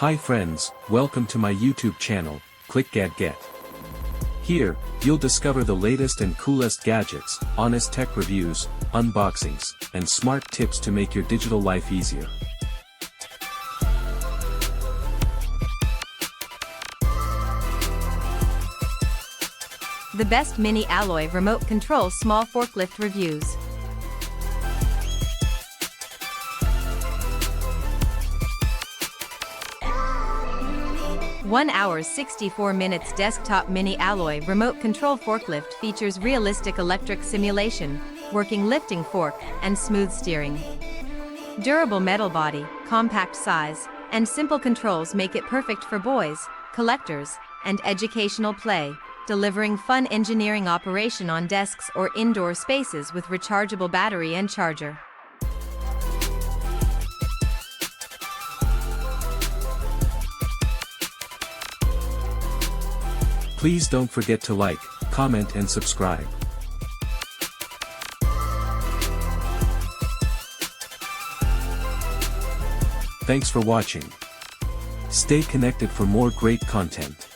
Hi friends, welcome to my YouTube channel, clickgatget. Here, you'll discover the latest and coolest gadgets, honest tech reviews, unboxings, and smart tips to make your digital life easier. The best mini alloy remote control small forklift reviews. 1 hour 64 minutes desktop mini alloy remote control forklift features realistic electric simulation, working lifting fork, and smooth steering. Durable metal body, compact size, and simple controls make it perfect for boys, collectors, and educational play, delivering fun engineering operation on desks or indoor spaces with rechargeable battery and charger. Please don't forget to like, comment and subscribe. Thanks for watching. Stay connected for more great content.